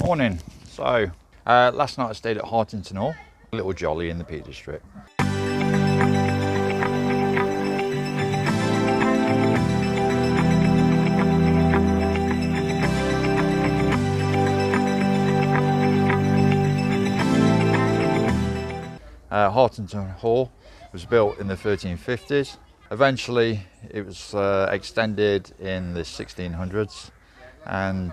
Morning. So last night I stayed at Hartington Hall, a little jolly in the Peak District. Hartington Hall was built in the 1350s. Eventually it was extended in the 1600s, and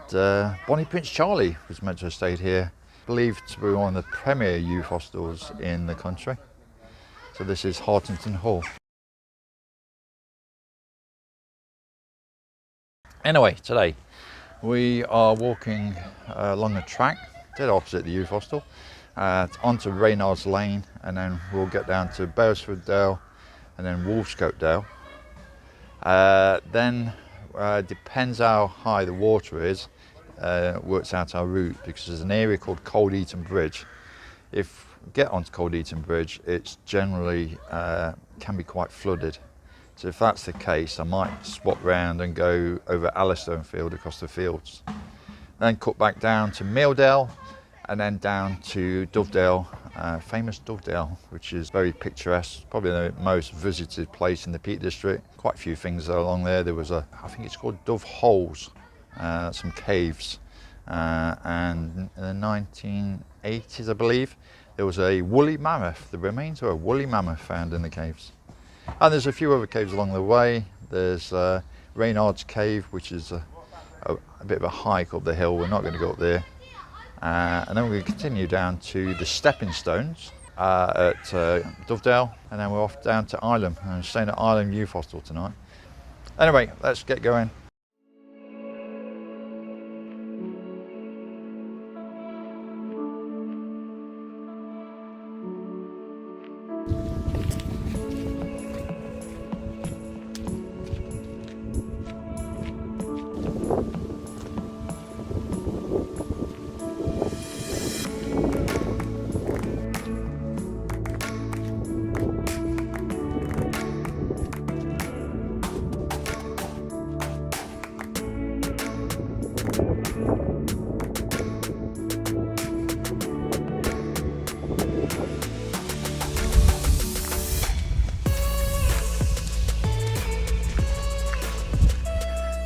Bonnie Prince Charlie was meant to have stayed here, believed to be one of the premier youth hostels in the country. So this is Hartington Hall. Anyway, today we are walking along a track dead opposite the youth hostel, onto Reynards Lane, and then we'll get down to Wolfescote Dale and then Wolfscote Dale. Then depends how high the water is, works out our route, because there's an area called Cold Eaton Bridge. If we get onto Cold Eaton Bridge, it's generally can be quite flooded. So if that's the case, I might swap round and go over Alstonefield across the fields. Then cut back down to Milldale, and then down to Dovedale, famous Dovedale, which is very picturesque, probably the most visited place in the Peak District. Quite a few things along there. There was I think it's called Dove Holes, some caves, and in the 1980s, I believe, there was a woolly mammoth, the remains of a woolly mammoth found in the caves. And there's a few other caves along the way. There's Reynards Cave, which is a bit of a hike up the hill. We're not going to go up there. And then we're going to continue down to the stepping stones at Dovedale, and then we're off down to Ilam. I'm staying at Ilam Youth Hostel tonight. Anyway, let's get going.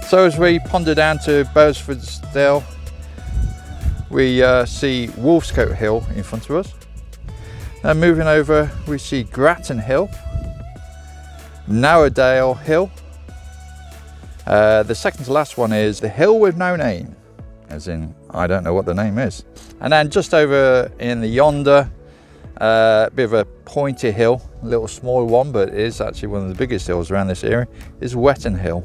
So as we ponder down to Wolfescote Dale, we see Wolfscote Hill in front of us. Now moving over, we see Gratton Hill, Narrowdale Hill. The second to last one is the hill with no name, as in I don't know what the name is. And then just over in the yonder, a bit of a pointy hill, a little small one, but it is actually one of the biggest hills around this area, is Gratton Hill.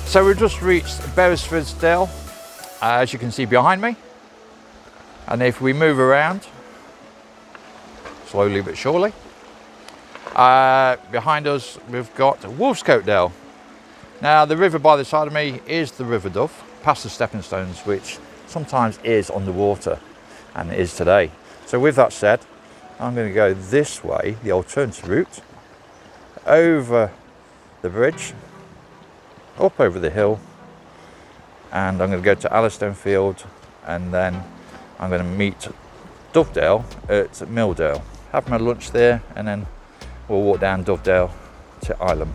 So we've just reached Wolfescote Dale, as you can see behind me. And if we move around, slowly but surely, behind us we've got Wolfescote Dale. Now the river by the side of me is the River Dove, past the stepping stones, which sometimes is underwater, and it is today. So with that said, I'm going to go this way, the alternative route, over the bridge, up over the hill, and I'm going to go to Alstonefield, and then I'm going to meet Dovedale at Milldale, have my lunch there, and then we'll walk down Dovedale to Ilam.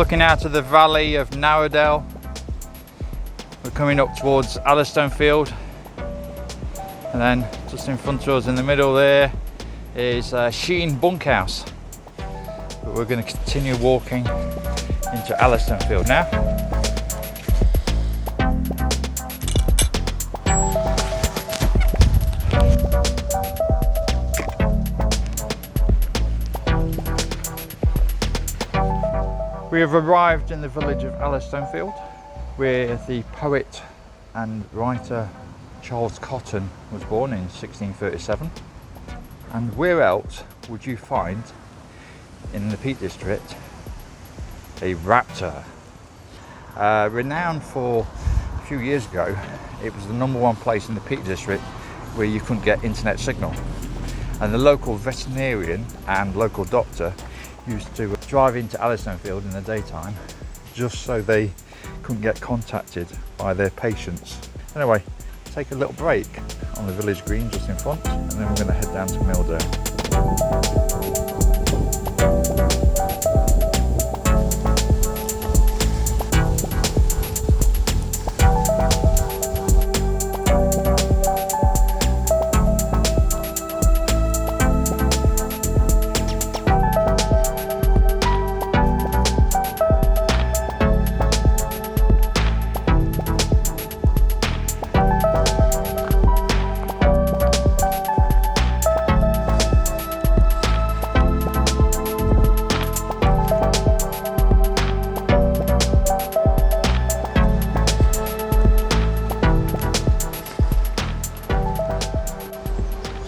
looking out of the valley of Narrowdale. We're coming up towards Alstonefield, and then just in front of us in the middle there is Sheen Bunkhouse. But we're going to continue walking into Alstonefield now. We have arrived in the village of Alstonefield, where the poet and writer Charles Cotton was born in 1637. And where else would you find in the Peak District a raptor? Renowned for a few years ago, it was the #1 place in the Peak District where you couldn't get internet signal. And the local veterinarian and local doctor used to drive into Alstonefield in the daytime just so they couldn't get contacted by their patients. Anyway, take a little break on the village green just in front, and then we're going to head down to Milldale.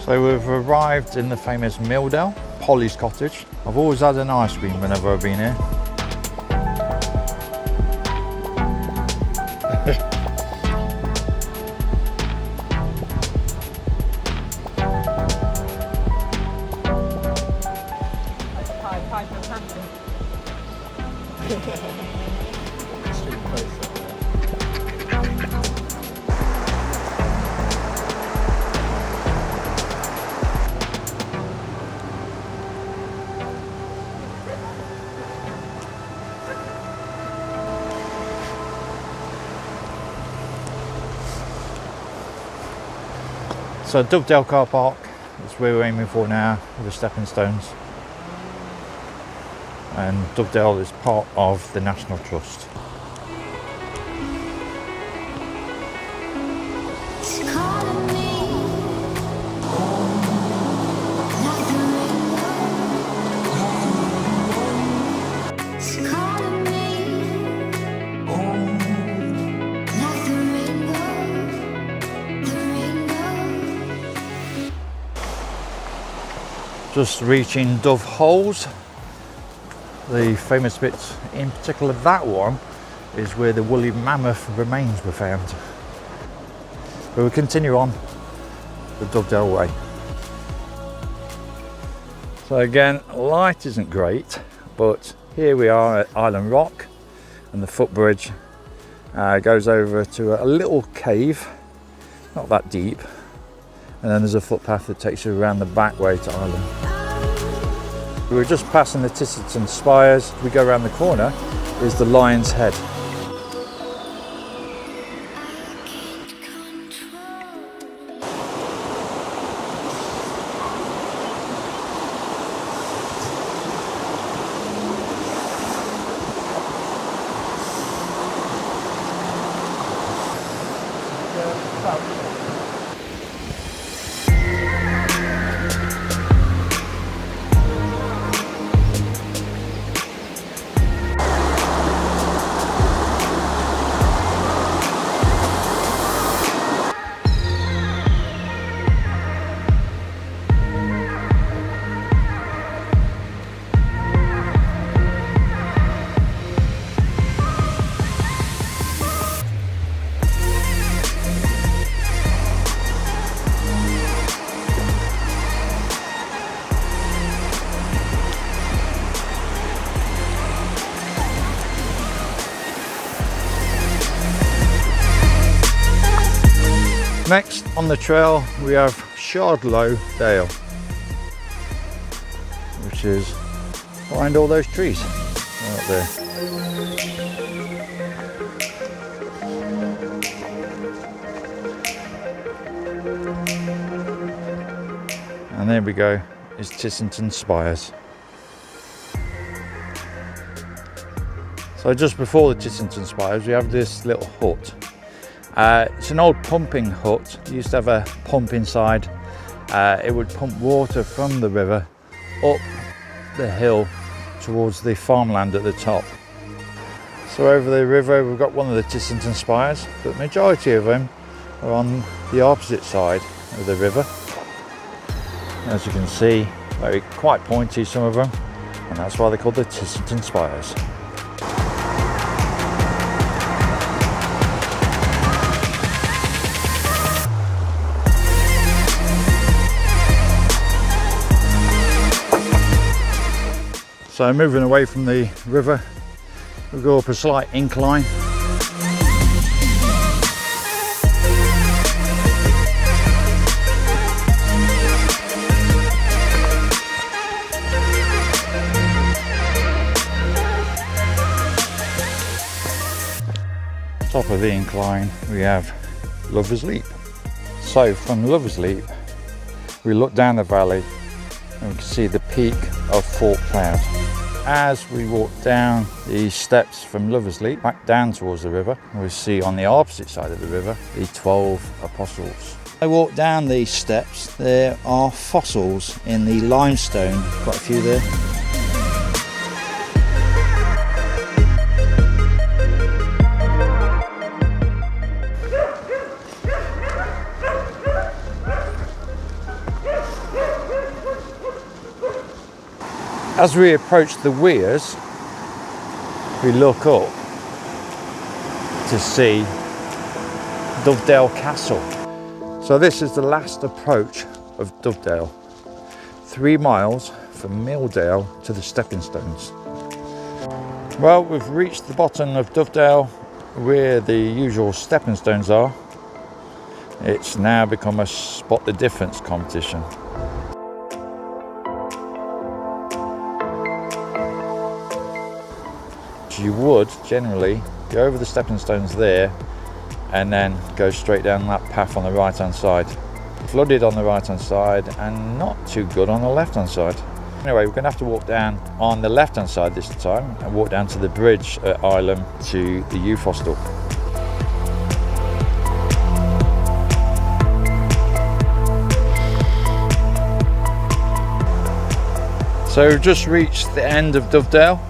So we've arrived in the famous Milldale, Polly's cottage. I've always had an ice cream whenever I've been here. So Dovedale car park is where we're aiming for now, with the stepping stones. And Dovedale is part of the National Trust. Just reaching Dove Holes. The famous bit, in particular that one, is where the woolly mammoth remains were found. But we'll continue on the Dovedale way. So again, light isn't great, but here we are at Island Rock, and the footbridge goes over to a little cave, not that deep, and then there's a footpath that takes you around the back way to Island. We were just passing the Tissington spires. We go around the corner is the Lion's Head. Next on the trail we have Untitled Dale, which is behind all those trees right there. And there we go, is Tissington Spires. So just before the Tissington Spires, we have this little hut. It's an old pumping hut. It used to have a pump inside. It would pump water from the river up the hill towards the farmland at the top. So over the river we've got one of the Tissington Spires, but the majority of them are on the opposite side of the river. As you can see, they're quite pointy, some of them, and that's why they're called the Tissington Spires. So moving away from the river, we'll go up a slight incline. Top of the incline we have Lover's Leap. So from Lover's Leap we look down the valley and we can see the peak of Fort Cloud. As we walk down the steps from Lover's Leap back down towards the river, we see on the opposite side of the river the 12 Apostles. I walk down these steps, there are fossils in the limestone, quite a few there. As we approach the weirs, we look up to see Dovedale Castle. So this is the last approach of Dovedale, 3 miles from Milldale to the stepping stones. Well, we've reached the bottom of Dovedale where the usual stepping stones are. It's now become a spot the difference competition. You would generally go over the stepping stones there and then go straight down that path on the right hand side. Flooded on the right hand side and not too good on the left hand side. Anyway, we're going to have to walk down on the left hand side this time and walk down to the bridge at Ilam to the youth hostel. So we've just reached the end of Dovedale.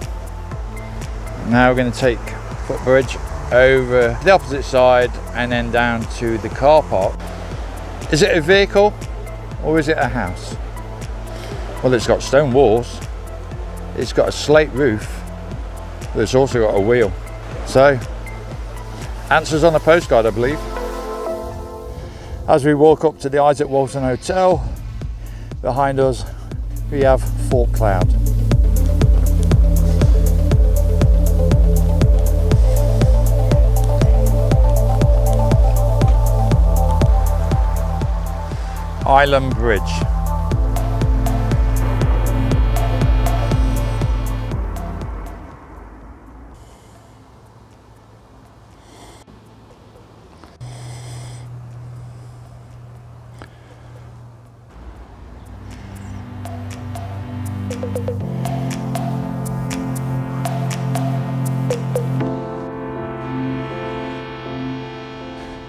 Now we're going to take footbridge over the opposite side and then down to the car park. Is it a vehicle or is it a house? Well, it's got stone walls, it's got a slate roof, but it's also got a wheel. So, answers on the postcard, I believe. As we walk up to the Issac Walton Hotel, behind us we have Fort Cloud. Ilam Bridge.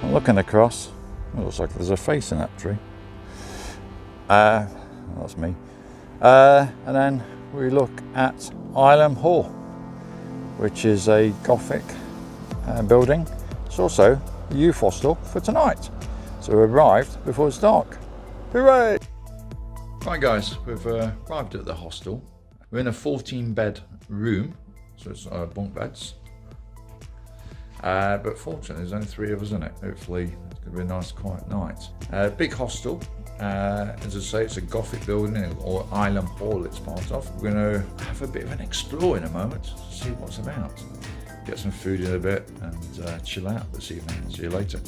I'm looking across, it looks like there's a face in that tree. That's me. And then we look at Ilam Hall, which is a Gothic building. It's also the youth hostel for tonight. So we arrived before it's dark. Hooray! Right guys, we've arrived at the hostel. We're in a 14-bed room, so it's bunk beds. But fortunately there's only 3 of us in it. Hopefully it's going to be a nice quiet night. Big hostel. As I say, it's a Gothic building, or Ilam Hall it's part of. We're going to have a bit of an explore in a moment to see what's about. Get some food in a bit and chill out this evening. See you later.